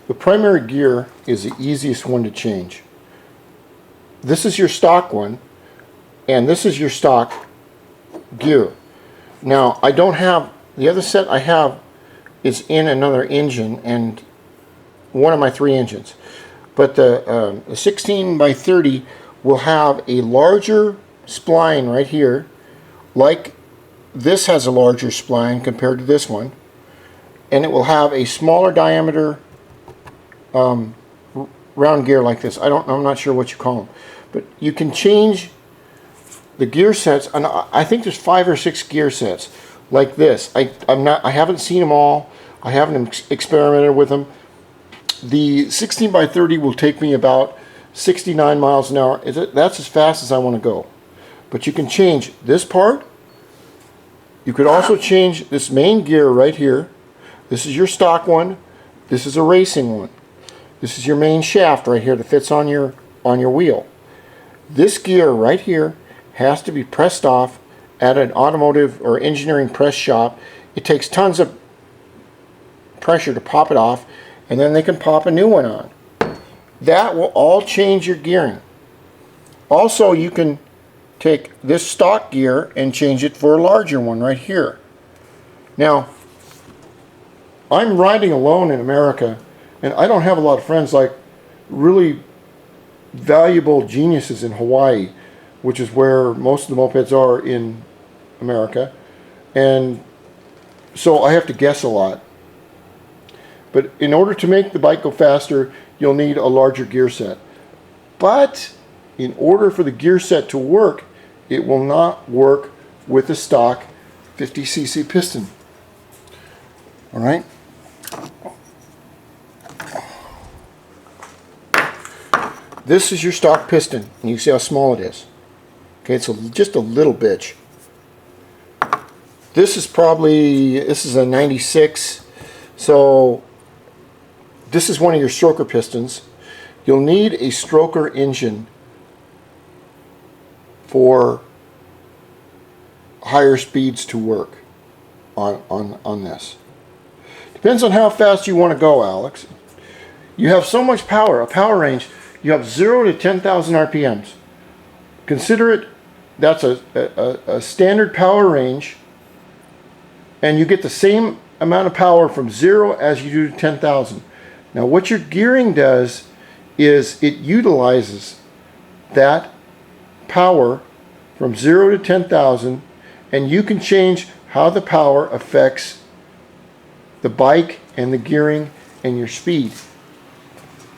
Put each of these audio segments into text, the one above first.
The primary gear is the easiest one to change. This is your stock one, and this is your stock gear. Now, I don't have, the other set I have is in another engine, and one of my 3 engines. But the 16 by 30 will have a larger spline right here, like this has a larger spline compared to this one, and it will have a smaller diameter round gear like this. I'm not sure what you call them, but you can change the gear sets, and I think there's 5 or 6 gear sets like this. I haven't seen them all. I haven't experimented with them. The 16 by 30 will take me about 69 miles an hour. That's as fast as I want to go. But you can change this part. You could also change this main gear right here. This is your stock one. This is a racing one. This is your main shaft right here that fits on your wheel. This gear right here has to be pressed off at an automotive or engineering press shop. It takes tons of pressure to pop it off, and then they can pop a new one on. That will all change your gearing. Also, you can take this stock gear and change it for a larger one right here. Now, I'm riding alone in America, and I don't have a lot of friends like really valuable geniuses in Hawaii, which is where most of the mopeds are in America, and so I have to guess a lot. But in order to make the bike go faster, you'll need a larger gear set. But in order for the gear set to work, it will not work with the stock 50cc piston. All right? This is your stock piston, and you see how small it is. Okay, it's just a little bitch. This is a 96, so this is one of your stroker pistons. You'll need a stroker engine for higher speeds to work on this. Depends on how fast you want to go, Alex. You have so much power, a power range. You have 0 to 10,000 RPMs. Consider it, that's a standard power range, and you get the same amount of power from 0 as you do to 10,000. Now what your gearing does is it utilizes that power from 0 to 10,000, and you can change how the power affects the bike and the gearing and your speed.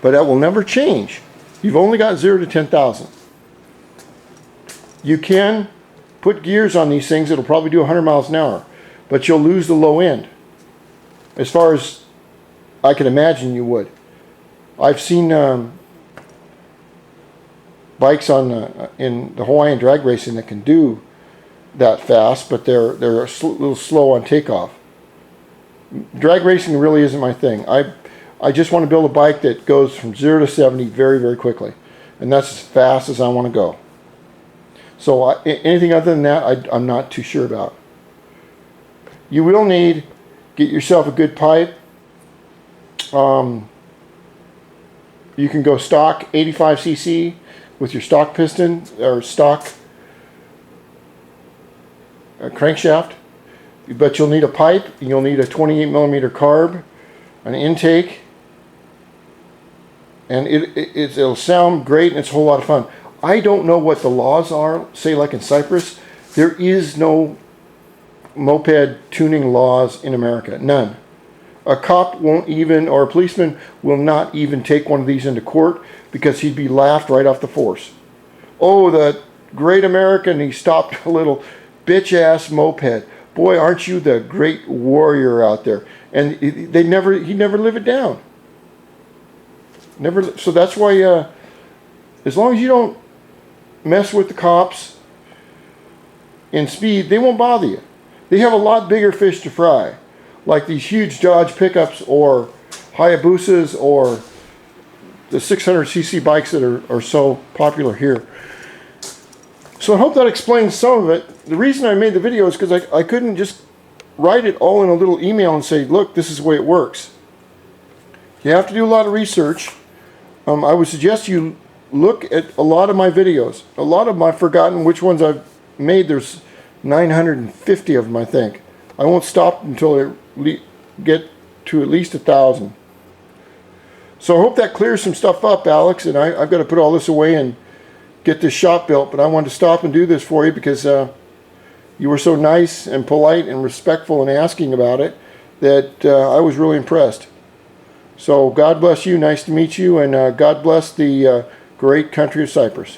But that will never change. You've only got 0 to 10,000. You can put gears on these things that'll probably do 100 miles an hour, but you'll lose the low end. As far as I can imagine you would. I've seen bikes in the Hawaiian drag racing that can do that fast, but they're a little slow on takeoff. Drag racing really isn't my thing. I just want to build a bike that goes from 0 to 70 very, very quickly. And that's as fast as I want to go. So anything other than that, I'm not too sure about. You will need, get yourself a good pipe. You can go stock 85cc with your stock piston or stock crankshaft. But you'll need a pipe, and you'll need a 28mm carb, an intake, and it'll sound great, and it's a whole lot of fun. I don't know what the laws are, say like in Cyprus. There is no moped tuning laws in America, none. A cop won't even, or a policeman will not even take one of these into court because he'd be laughed right off the force. Oh, the great American, he stopped a little bitch-ass moped. Boy, aren't you the great warrior out there? And he never lived it down. Never. So that's why, as long as you don't mess with the cops in speed, they won't bother you. They have a lot bigger fish to fry, like these huge Dodge pickups or Hayabusas or the 600cc bikes that are so popular here. So I hope that explains some of it. The reason I made the video is because I couldn't just write it all in a little email and say, look, this is the way it works. You have to do a lot of research. I would suggest you look at a lot of my videos. A lot of them I've forgotten which ones I've made. There's 950 of them, I think. I won't stop until I get to at least 1,000. So I hope that clears some stuff up, Alex, and I've got to put all this away and get this shop built, but I wanted to stop and do this for you because you were so nice and polite and respectful in asking about it that I was really impressed. So God bless you, nice to meet you, and God bless the great country of Cyprus.